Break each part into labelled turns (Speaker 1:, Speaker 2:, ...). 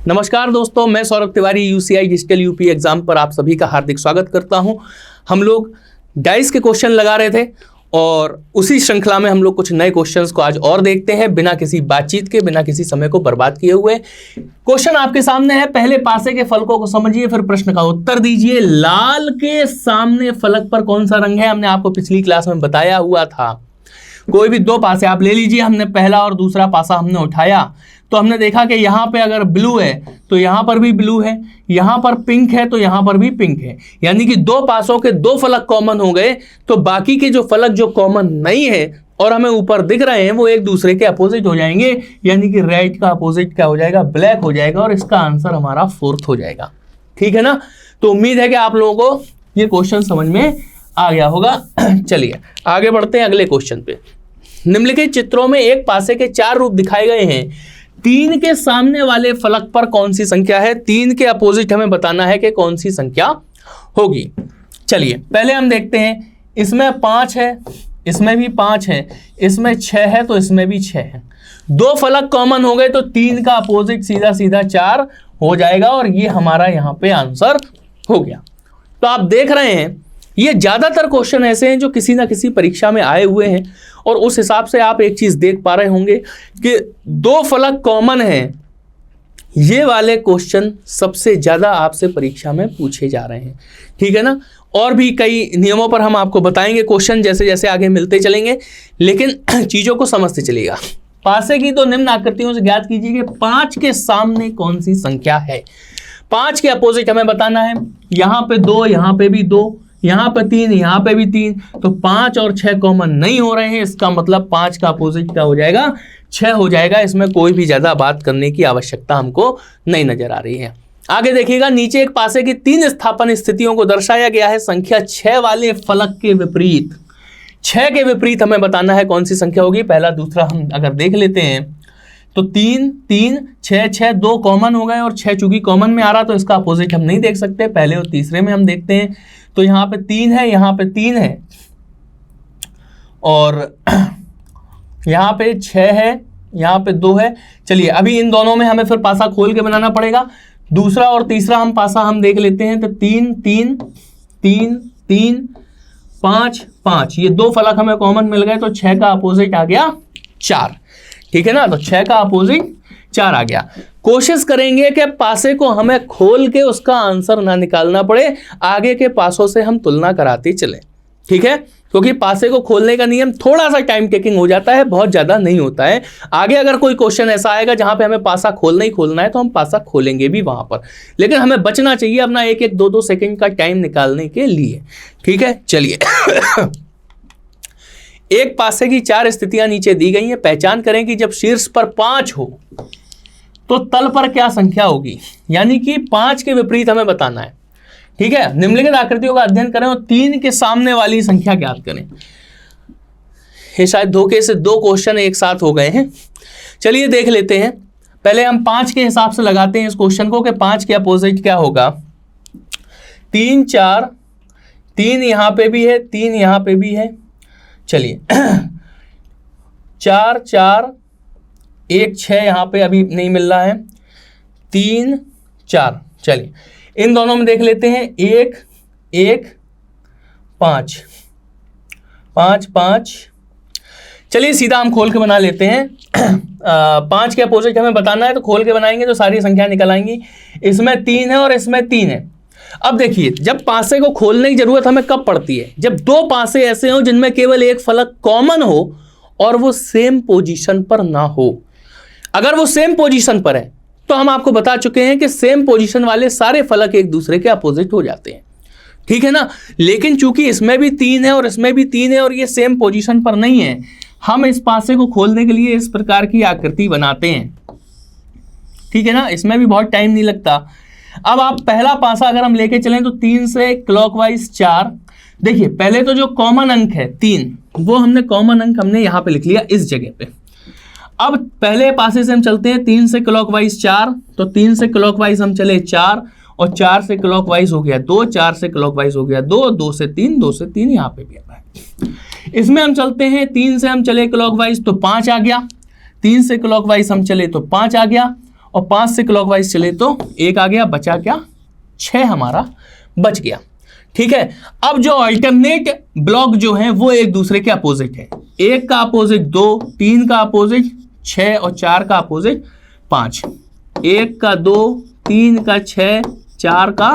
Speaker 1: नमस्कार दोस्तों, मैं Saurabh Tiwari UCI digital UP exam पर आप सभी का हार्दिक स्वागत करता हूं। हम लोग डाइस के क्वेश्चन लगा रहे थे और उसी श्रृंखला में हम लोग कुछ नए क्वेश्चंस को आज और देखते हैं, बिना किसी बातचीत के, बिना किसी समय को बर्बाद किए हुए। क्वेश्चन आपके सामने है, पहले पासे के फलकों को समझिए, फिर प्रश्न का उत्तर दीजिए। लाल के सामने फलक पर कौन सा रंग है? हमने आपको पिछली क्लास में बताया हुआ था। कोई भी दो पासे आप ले लीजिए। हमने पहला और दूसरा पासा हमने उठाया तो हमने देखा कि यहाँ पे अगर ब्लू है तो यहाँ पर भी ब्लू है, यहाँ पर पिंक है तो यहाँ पर भी पिंक है, यानी कि दो पासों के दो फलक कॉमन हो गए। तो बाकी के जो फलक जो कॉमन नहीं है और हमें ऊपर दिख रहे हैं वो एक दूसरे के अपोजिट हो जाएंगे, यानी कि रेड का अपोजिट क्या हो जाएगा? ब्लैक हो जाएगा, और इसका आंसर हमारा 4th हो जाएगा। ठीक है ना? तो उम्मीद है कि आप लोगों को ये क्वेश्चन समझ में आ गया होगा। चलिए आगे बढ़ते हैं अगले क्वेश्चन पे। निम्नलिखित चित्रों में एक पासे के 4 रूप दिखाए गए हैं। 3 के सामने वाले फलक पर कौन सी संख्या है? 3 के अपोजिट हमें बताना है कि कौन सी संख्या होगी। चलिए पहले हम देखते हैं। इसमें 5 है, इसमें भी 5 है, इसमें 6 है तो इसमें भी 6 है। दो फलक कॉमन हो गए तो 3 का अपोजिट सीधा सीधा 4 हो जाएगा, और ये हमारा यहाँ पे आंसर हो गया। तो आप देख रहे हैं ये ज्यादातर क्वेश्चन ऐसे हैं जो किसी ना किसी परीक्षा में आए हुए हैं, और उस हिसाब से आप एक चीज देख पा रहे होंगे कि दो फलक कॉमन हैं। ये वाले क्वेश्चन सबसे ज्यादा आपसे परीक्षा में पूछे जा रहे हैं। ठीक है ना? और भी कई नियमों पर हम आपको बताएंगे क्वेश्चन जैसे जैसे आगे मिलते चलेंगे, लेकिन चीजों को समझते चलिएगा। पासे की तो निम्न आकृतियों से ज्ञात कीजिए कि 5 के सामने कौन सी संख्या है। 5 के अपोजिट हमें बताना है। यहाँ पे 2, यहाँ पे भी 2, यहाँ पे 3, यहाँ पे भी 3, तो 5 और 6 कॉमन नहीं हो रहे हैं। इसका मतलब 5 का अपोजिट क्या हो जाएगा? 6 हो जाएगा। इसमें कोई भी ज्यादा बात करने की आवश्यकता हमको नहीं नजर आ रही है। आगे देखिएगा, नीचे एक पासे की 3 स्थापन स्थितियों को दर्शाया गया है। संख्या 6 वाले फलक के विपरीत, 6 के विपरीत हमें बताना है कौन सी संख्या होगी। पहला दूसरा हम अगर देख लेते हैं तो 3, 3, 6, 6 दो कॉमन हो गए, और 6 चूंकि कॉमन में आ रहा तो इसका अपोजिट हम नहीं देख सकते। पहले और तीसरे में हम देखते हैं तो यहाँ पे 3 है, यहाँ पे 3 है, और यहाँ पे 6 है, यहाँ पे 2 है। चलिए अभी इन दोनों में हमें फिर पासा खोल के बनाना पड़ेगा। दूसरा और तीसरा हम पासा हम देख लेते हैं तो 3, 3, 3, 3, 5, 5 ये दो फलक हमें कॉमन मिल गए, तो 6 का अपोजिट आ गया 4। ठीक है ना? तो 6 का अपोजिट 4 आ गया। कोशिश करेंगे कि पासे को हमें खोल के उसका आंसर ना निकालना पड़े, आगे के पासों से हम तुलना कराते चले। ठीक है? क्योंकि पासे को खोलने का नियम थोड़ा सा टाइम टेकिंग हो जाता है, बहुत ज्यादा नहीं होता है। आगे अगर कोई क्वेश्चन ऐसा आएगा जहां पे हमें पासा खोलना ही खोलना है तो हम पासा खोलेंगे भी वहां पर, लेकिन हमें बचना चाहिए अपना 1-1, 2-2 सेकंड का टाइम निकालने के लिए। ठीक है? चलिए एक पासे की 4 स्थितियां नीचे दी गई हैं। पहचान करें कि जब शीर्ष पर 5 हो तो तल पर क्या संख्या होगी, यानी कि 5 के विपरीत हमें बताना है। ठीक है? निम्नलिखित आकृतियों का अध्ययन करें और 3 के सामने वाली संख्या ज्ञात करें। ये शायद धोखे से 2 क्वेश्चन एक साथ हो गए हैं। चलिए देख लेते हैं। पहले हम 5 के हिसाब से लगाते हैं इस क्वेश्चन को कि 5 के अपोजिट क्या होगा। 3, 4, 3 यहां पे भी है, 3 यहां पे भी है। चलिए 4, 4, 1, 6 यहाँ पे अभी नहीं मिल रहा है, 3, 4। चलिए इन दोनों में देख लेते हैं। 1, 1, 5, 5, 5। चलिए सीधा हम खोल के बना लेते हैं। 5 के अपोजिट हमें बताना है तो खोल के बनाएंगे तो सारी संख्या निकल आएंगी। इसमें 3 है और इसमें 3 है। अब देखिए, जब पासे को खोलने की जरूरत हमें कब पड़ती है? जब दो पासे ऐसे हो जिनमें केवल एक फलक कॉमन हो और वो सेम पोजीशन पर ना हो। अगर वो सेम पोजीशन पर है तो हम आपको बता चुके हैं कि सेम पोजीशन वाले सारे फलक एक दूसरे के अपोजिट हो जाते हैं। ठीक है ना? लेकिन चूंकि इसमें भी 3 है और इसमें भी 3 है और ये सेम पोजीशन पर नहीं है, हम इस पासे को खोलने के लिए इस प्रकार की आकृति बनाते हैं। ठीक है ना? इसमें भी बहुत टाइम नहीं लगता। अब आप पहला पासा अगर हम लेके चलें तो 3 से क्लॉकवाइज 4। देखिए पहले तो जो कॉमन अंक है 3, वो हमने कॉमन अंक हमने यहाँ पे लिख लिया इस जगह पे। अब पहले पासे से हम चलते हैं 3 से क्लॉकवाइज 4, तो 3 से क्लॉकवाइज हम चले 4, और 4 से क्लॉकवाइज हो गया 2, 4 से क्लॉकवाइज हो गया 2, 2 से 3, 2 से 3 यहाँ पे भी आ रहा है। इसमें हम चलते हैं 3 से हम चले क्लॉकवाइज तो 5 आ गया, 3 से क्लॉकवाइज हम चले तो 5 आ गया, और 5 से क्लॉकवाइज चले तो 1 आ गया, बचा क्या 6 हमारा बच गया। ठीक है, अब जो अल्टरनेट ब्लॉक जो है वो एक दूसरे के अपोजिट है। 1 का अपोजिट 2, 3 का अपोजिट 6 और 4 का अपोजिट 5। 1 का 2, 3 का 6, 4 का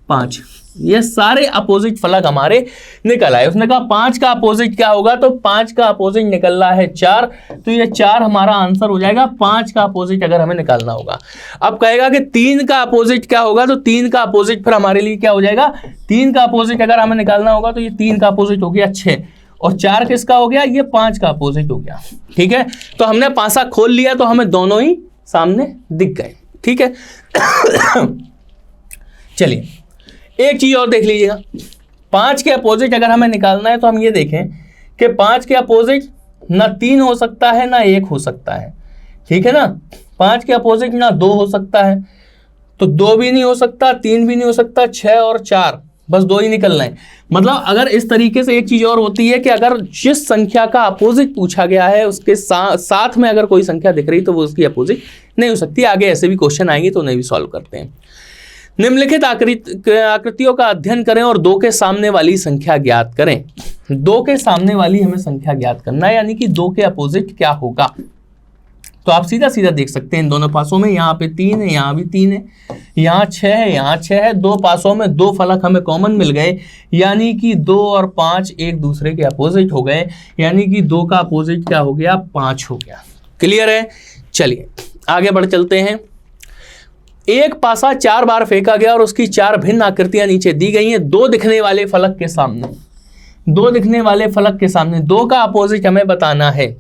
Speaker 1: 5, ये सारे अपोजिट फलक हमारे निकल आए। उसने कहा 5 का अपोजिट क्या होगा, तो 5 का अपोजिट निकल रहा है 4, तो ये 4 हमारा आंसर हो जाएगा। 5 का अपोजिट अगर हमें निकालना होगा। अब कहेगा कि 3 का अपोजिट क्या होगा, तो 3 का अपोजिट फिर हमारे लिए क्या हो जाएगा, 3 का अपोजिट अगर हमें निकालना होगा तो ये 3 का अपोजिट हो गया 6, और 4 किसका हो गया, ये 5 का अपोजिट हो गया। ठीक है, तो हमने पासा खोल लिया तो हमें दोनों ही सामने दिख गए। ठीक है चलिए एक चीज और देख लीजिएगा, 5 के अपोजिट अगर हमें निकालना है तो हम ये देखें कि 5 के अपोजिट ना 3 हो सकता है ना 1 हो सकता है। ठीक है ना, 5 के अपोजिट ना 2 हो सकता है, तो 2 भी नहीं हो सकता, 3 भी नहीं हो सकता, 6 और 4 बस 2 ही निकलना है। मतलब अगर इस तरीके से एक चीज और होती है कि अगर जिस संख्या का अपोजिट पूछा गया है उसके साथ में अगर कोई संख्या दिख रही तो वो उसकी अपोजिट नहीं हो सकती। आगे ऐसे भी क्वेश्चन आएंगे तो उन्हें भी सॉल्व करते हैं। निम्नलिखित आकृतियों का अध्ययन करें और 2 के सामने वाली संख्या ज्ञात करें। 2 के सामने वाली हमें संख्या ज्ञात करना है, यानी कि 2 के अपोजिट क्या होगा। तो आप सीधा सीधा देख सकते हैं इन दोनों पासों में, यहाँ पे 3 है, यहाँ भी 3 है, यहाँ 6 है, यहाँ 6 है। 2 पासों में 2 फलक हमें कॉमन मिल गए, यानी कि 2 और 5 एक दूसरे के अपोजिट हो गए, यानी कि 2 का अपोजिट क्या हो गया, 5 हो गया। क्लियर है, चलिए आगे बढ़ चलते हैं। एक पासा 4 बार फेंका गया और उसकी 4 भिन्न आकृतियां नीचे दी गई हैं। 2 दिखने वाले फलक के सामने, 2 दिखने वाले फलक के सामने 2 का अपोजिट हमें बताना है।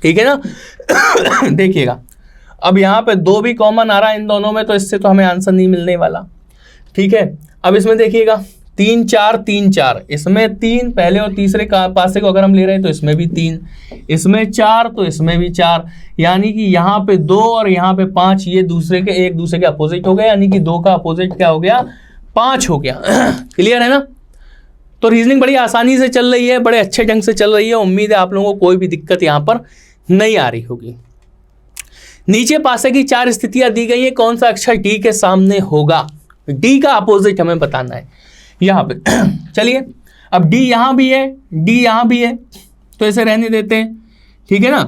Speaker 1: ठीक है ना देखिएगा, अब यहाँ पे 2 भी कॉमन आ रहा है इन दोनों में, तो इससे तो हमें आंसर नहीं मिलने वाला। ठीक है, अब इसमें देखिएगा 3 4 3 4, इसमें 3 पहले और तीसरे का पासे को अगर हम ले रहे हैं तो इसमें भी 3, इसमें 4 तो इसमें भी 4, यानी कि यहाँ पे 2 और यहाँ पे 5 ये एक दूसरे के अपोजिट हो गए, यानी कि 2 का अपोजिट क्या हो गया, 5 हो गया। क्लियर है ना। तो रीजनिंग बड़ी आसानी से चल रही है, बड़े अच्छे ढंग से चल रही है। उम्मीद है आप लोगों को कोई भी दिक्कत यहाँ पर नहीं आ रही होगी। नीचे पासे की 4 स्थितियां दी गई है, कौन सा अक्षर डी के सामने होगा, डी का अपोजिट हमें बताना है यहाँ पे। चलिए अब डी यहाँ भी है, डी यहाँ भी है, तो इसे रहने देते हैं। ठीक है ना।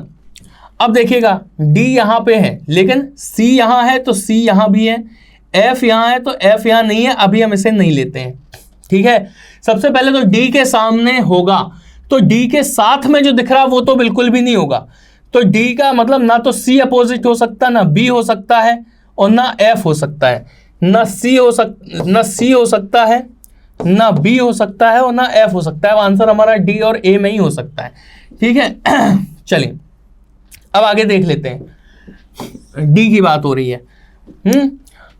Speaker 1: अब देखिएगा डी यहाँ पे है, लेकिन सी यहाँ है तो सी यहाँ भी है, एफ यहाँ है तो एफ यहाँ नहीं है, अभी हम इसे नहीं लेते हैं। ठीक है, सबसे पहले तो डी के सामने होगा, तो डी के साथ में जो दिख रहा वो तो बिल्कुल भी नहीं होगा। तो डी का मतलब ना तो सी अपोजिट हो सकता, ना बी हो सकता है, और ना एफ हो सकता है, ना सी हो सकता है, ना बी हो सकता है, और ना एफ हो सकता है। आंसर हमारा डी और ए में ही हो सकता है। ठीक है चलिए अब आगे देख लेते हैं, डी की बात हो रही है।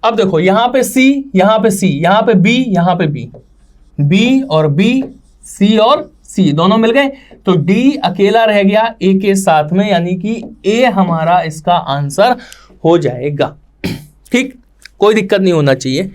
Speaker 1: अब देखो यहाँ पे सी, यहाँ पे सी, यहाँ पे बी, यहाँ पे बी, बी और बी, सी और सी दोनों मिल गए, तो डी अकेला रह गया ए के साथ में, यानी कि ए हमारा इसका आंसर हो जाएगा। ठीक, कोई दिक्कत नहीं होना चाहिए।